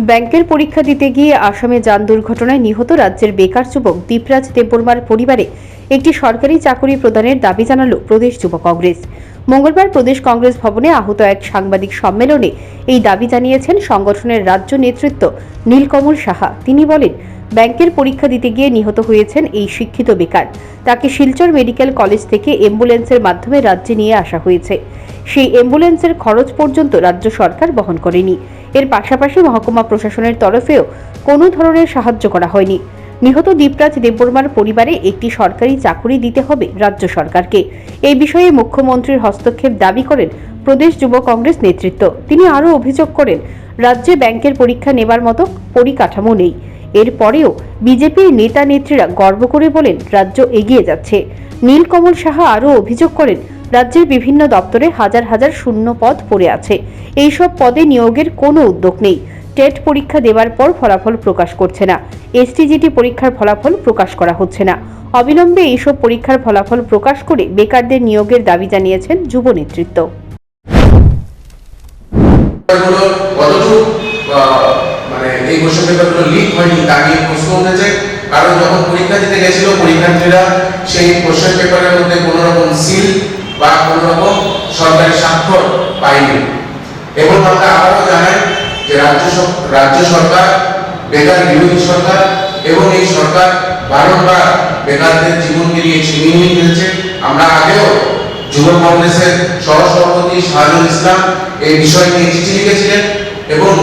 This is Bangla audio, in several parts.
ব্যাংকের পরীক্ষা দিতে গিয়ে আসামে যান দুর্ঘটনায় নিহত রাজ্যের বেকার যুবক দীপরাজ দেববর্মার পরিবারে একটি সরকারি চাকরি প্রদানের দাবি জানালো প্রদেশ যুব কংগ্রেস। মঙ্গলবার প্রদেশ কংগ্রেস ভবনে আহত এক সাংবাদিক সম্মেলনে এই দাবি জানিয়েছেন সংগঠনের রাজ্য নেতৃত্ব নীলকমল সাহা। তিনি বলেন, ব্যাংকের পরীক্ষা দিতে গিয়ে নিহত হয়েছেন এই শিক্ষিত বেকার। তাকে শিলচর মেডিকেল কলেজ থেকে অ্যাম্বুলেন্সের মাধ্যমে রাজ্যে নিয়ে আসা হয়েছে। সেই অ্যাম্বুলেন্সের খরচ পর্যন্ত রাজ্য সরকার বহন করেনি। এর পাশাপাশি মহকুমা প্রশাসনের তরফেও কোনো ধরনের সাহায্য করা হয়নি। নিহত দীপরাজ দেববর্মার পরিবারে একটি সরকারি চাকরি দিতে হবে রাজ্য সরকারকে। এই বিষয়ে মুখ্যমন্ত্রীর হস্তক্ষেপ দাবি করেন প্রদেশ যুব কংগ্রেস নেতৃত্ব। তিনি আরও অভিযোগ করেন, রাজ্যে ব্যাংকের পরীক্ষা নেবার মতো পরিকাঠামো নেই। এরপরেও বিজেপির নেতা নেত্রীরা গর্ব করে বলেন, রাজ্য এগিয়ে যাচ্ছে। নীলকমল সাহা আরও অভিযোগ করেন, রাজ্যের বিভিন্ন দপ্তরে হাজার হাজার শূন্য পদ পড়ে আছে। এইসব পদে নিয়োগের কোনো উদ্যোগ নেই। টেট পরীক্ষা দেওয়ার পর ফলাফল প্রকাশ করছে না। এসটিজিটি পরীক্ষার ফলাফল প্রকাশ করা হচ্ছে না। অবিলম্বে এইসব পরীক্ষার ফলাফল প্রকাশ করে বেকারদের নিয়োগের দাবি জানিয়েছেন যুব নেতৃত্ব। এই কোশ্চেন পেপারগুলো লিক হয়নি তা নিয়ে প্রশ্ন উঠেছে। কারণ যখন পরীক্ষা দিতে গেছিল পরীক্ষার্থীরা সেই কোশ্চেন পেপারের মধ্যে কোনো রকম সিল বা কোনো রকম সরকারি স্বাক্ষর পায়নি। এবং আমরা আবারও জানাই যে রাজ্য সরকার বেকার বিরোধী সরকার, এবং এই সরকার বারংবার বেকারদের জীবনকে নিয়ে ছিনিয়ে নিয়ে ফেলছে। আমরা আগেও যুব কংগ্রেসের সহসভাপতি শাহজুল ইসলাম এই বিষয় নিয়ে চিঠি লিখেছিলেন, এবং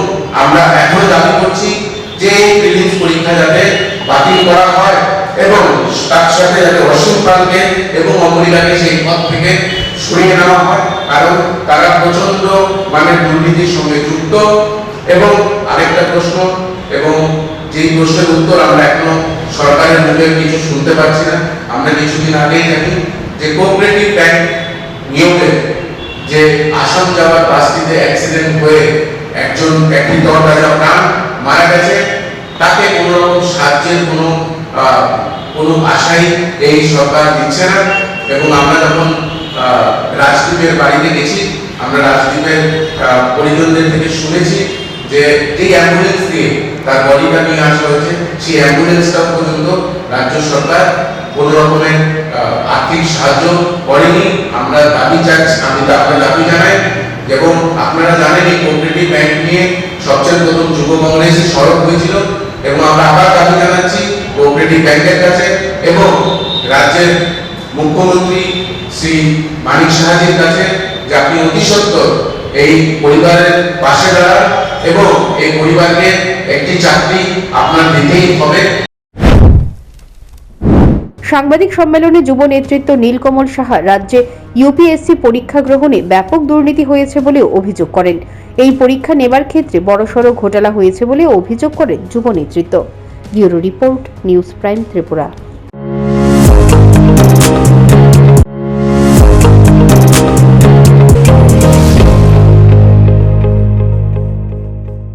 আমরা এখনো দাবি করছি যে এই প্রিলিমস পরীক্ষা যাতে বাতিল করা হয় এবং তার সাথে যাতে অসীম পালকে এবং অমরিকাকে সেই পদ থেকে সরিয়ে নেওয়া হয়, কারণ তারা প্রচন্ড দুর্নীতির সঙ্গে যুক্ত। এবং আরেকটা প্রশ্ন, এবং যেই প্রশ্নের উত্তর আমরা এখনো সরকারের মুখে কিছু শুনতে পাচ্ছি না। আমরা কিছুদিন আগেই জানি যে কোঅপারেটিভ ব্যাংক নিয়োগে যে আসাম যাওয়ার বাসটিতে অ্যাক্সিডেন্ট হয়ে একটি তরতাজা প্রাণ মারা গেছে, তাকে কোনো রকম সাহায্যের কোনো আশাই এই সরকার দিচ্ছে না। এবং আমরা যখন রাজদ্বীপের বাড়িতে গেছি, আমরা রাজদ্বীপের পরিজনদের থেকে শুনেছি যে এই অ্যাম্বুলেন্স দিয়ে তার বডিটা নিয়ে আসা হয়েছে, সেই অ্যাম্বুলেন্সটা পর্যন্ত রাজ্য সরকার কোনো রকমের আর্থিক সাহায্য করেনি। আমরা দাবি জানাই। এবং আপনারা জানেন এই কোঅপারেটিভ ব্যাংক নিয়ে সবচেয়ে প্রথম যুব কংগ্রেস সরব হয়েছিল, এবং আমরা আবার দাবি জানাচ্ছি কোঅপারেটিভ ব্যাংকের কাছে এবং রাজ্যের মুখ্যমন্ত্রী শ্রী মানিক সাহাজির কাছে যে আপনি অতি সত্বর এই পরিবারের পাশে দাঁড়ান এবং এই পরিবারকে একটি চাকরি আপনার দিতেই হবে। সাংবাদিক সম্মেলনে যুব নেতৃত্ব নীলকমল সাহা রাজ্যে ইউপিএসসি পরীক্ষা গ্রহণে ব্যাপক দুর্নীতি হয়েছে বলেও অভিযোগ করেন। এই পরীক্ষা নেবার ক্ষেত্রে বড়সড় ঘোটালা হয়েছে বলে অভিযোগ করেন যুব নেতৃত্ব। Bureau report, news prime Tripura.